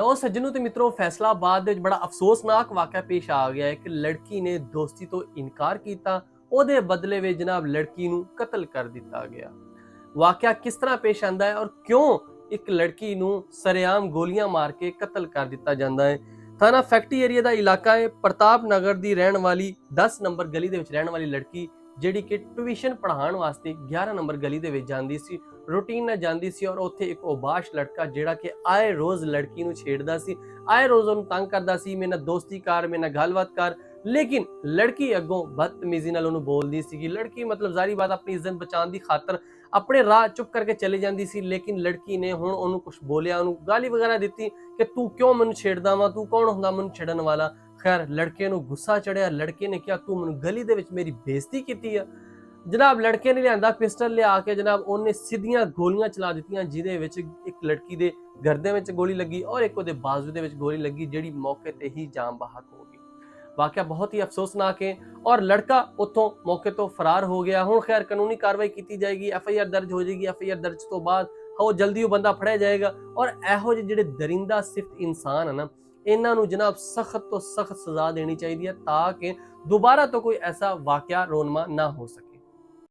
तो सज्जनों ते मित्रों फैसलाबाद ਦੇ ਵਿੱਚ ਬੜਾ ਅਫਸੋਸਨਾਕ ਵਾਕਿਆ ਪੇਸ਼ ਆ ਗਿਆ ਹੈ ਕਿ ਲੜਕੀ ਨੇ ਦੋਸਤੀ ਤੋਂ ਇਨਕਾਰ ਕੀਤਾ, ਉਹਦੇ ਬਦਲੇ ਵਿੱਚ ਜਨਾਬ ਲੜਕੀ ਨੂੰ ਕਤਲ ਕਰ ਦਿੱਤਾ ਗਿਆ। ਵਾਕਿਆ ਕਿਸ ਤਰ੍ਹਾਂ ਪੇਸ਼ ਆਂਦਾ ਹੈ ਔਰ ਕਿਉਂ ਇੱਕ ਲੜਕੀ ਨੂੰ ਸਰੇਆਮ ਗੋਲੀਆਂ ਮਾਰ ਕੇ ਕਤਲ ਕਰ ਦਿੱਤਾ ਜਾਂਦਾ ਹੈ। ਥਾਣਾ ਫੈਕਟਰੀ ਏਰੀਆ ਦਾ ਇਲਾਕਾ ਹੈ। ਪ੍ਰਤਾਪ ਨਗਰ ਦੀ ਰਹਿਣ ਵਾਲੀ 10 ਨੰਬਰ ਗਲੀ ਦੇ ਵਿੱਚ ਰਹਿਣ ਵਾਲੀ ਲੜਕੀ ਜਿਹੜੀ ਕਿ ਟਿਊਸ਼ਨ ਪੜ੍ਹਾਉਣ ਵਾਸਤੇ 11 ਨੰਬਰ ਗਲੀ ਦੇ ਵਿੱਚ ਜਾਂਦੀ ਸੀ, रूटीन ਨਾਲ ਜਾਂਦੀ ਸੀ ਔਰ ਉੱਥੇ ਇੱਕ ਉਬਾਸ਼ ਲੜਕਾ ਜਿਹੜਾ ਕਿ ਆਏ ਰੋਜ਼ ਲੜਕੀ ਨੂੰ ਛੇੜਦਾ ਸੀ, ਆਏ ਰੋਜ਼ ਉਹਨੂੰ ਤੰਗ ਕਰਦਾ ਸੀ, ਮੇਰੇ ਨਾਲ ਦੋਸਤੀ ਕਰ, ਮੇਰੇ ਨਾਲ ਗੱਲਬਾਤ ਕਰ। ਲੇਕਿਨ ਲੜਕੀ ਅੱਗੋਂ ਬਦਤਮੀਜ਼ੀ ਨਾਲ ਉਹਨੂੰ ਬੋਲਦੀ ਸੀਗੀ। ਲੜਕੀ ਮਤਲਬ ਜ਼ਾਰੀ ਬਾਤ ਆਪਣੀ ਇੱਜ਼ਤ ਬਚਾਉਣ ਦੀ ਖਾਤਰ ਆਪਣੇ ਰਾਹ ਚੁੱਪ ਕਰਕੇ ਚਲੇ ਜਾਂਦੀ ਸੀ। ਲੇਕਿਨ ਲੜਕੀ ਨੇ ਹੁਣ ਉਹਨੂੰ ਕੁਝ ਬੋਲਿਆ, ਉਹਨੂੰ ਗਾਲੀ ਵਗੈਰਾ ਦਿੱਤੀ ਕਿ ਤੂੰ ਕਿਉਂ ਮੈਨੂੰ ਛੇੜਦਾ ਵਾ, ਤੂੰ ਕੌਣ ਹੁੰਦਾ ਮੈਨੂੰ ਛੇੜਨ ਵਾਲਾ। ਖੈਰ ਲੜਕੇ ਨੂੰ ਗੁੱਸਾ ਚੜਿਆ। ਲੜਕੇ ਨੇ ਕਿਹਾ ਤੂੰ ਮੈਨੂੰ ਗਲੀ ਦੇ ਵਿੱਚ ਮੇਰੀ ਬੇਇੱਜ਼ਤੀ ਕੀਤੀ ਆ। ਜਨਾਬ ਲੜਕੇ ਨੇ ਲਿਆਂਦਾ ਪਿਸਟਲ ਲਿਆ ਕੇ ਜਨਾਬ ਉਹਨੇ ਸਿੱਧੀਆਂ ਗੋਲੀਆਂ ਚਲਾ ਦਿੱਤੀਆਂ, ਜਿਹਦੇ ਵਿੱਚ ਇੱਕ ਲੜਕੀ ਦੇ ਗਰਦਨ ਵਿੱਚ ਗੋਲੀ ਲੱਗੀ ਔਰ ਇੱਕ ਉਹਦੇ ਬਾਜ਼ੂ ਦੇ ਵਿੱਚ ਗੋਲੀ ਲੱਗੀ, ਜਿਹੜੀ ਮੌਕੇ ਤੇ ਹੀ ਜਾਨ ਬਹਕ ਹੋ ਗਈ। ਵਾਕਿਆ ਬਹੁਤ ਹੀ ਅਫਸੋਸਨਾਕ ਹੈ ਔਰ ਲੜਕਾ ਉੱਥੋਂ ਮੌਕੇ ਤੋਂ ਫਰਾਰ ਹੋ ਗਿਆ। ਹੁਣ ਖੈਰ ਕਾਨੂੰਨੀ ਕਾਰਵਾਈ ਕੀਤੀ ਜਾਏਗੀ, FIR ਦਰਜ ਹੋ ਜਾਏਗੀ। FIR ਦਰਜ ਤੋਂ ਬਾਅਦ ਉਹ ਜਲਦੀ ਉਹ ਬੰਦਾ ਫੜਿਆ ਜਾਏਗਾ ਔਰ ਇਹੋ ਜਿਹੇ ਜਿਹੜੇ ਦਰਿੰਦਾ ਸਿਫਤ ਇਨਸਾਨ ਹੈ ਨਾ, ਇਹਨਾਂ ਨੂੰ ਜਨਾਬ ਸਖਤ ਤੋਂ ਸਖਤ ਸਜ਼ਾ ਦੇਣੀ ਚਾਹੀਦੀ ਹੈ ਤਾਂ ਕਿ दोबारा तो कोई ऐसा वाकया रोनमा ना हो सके।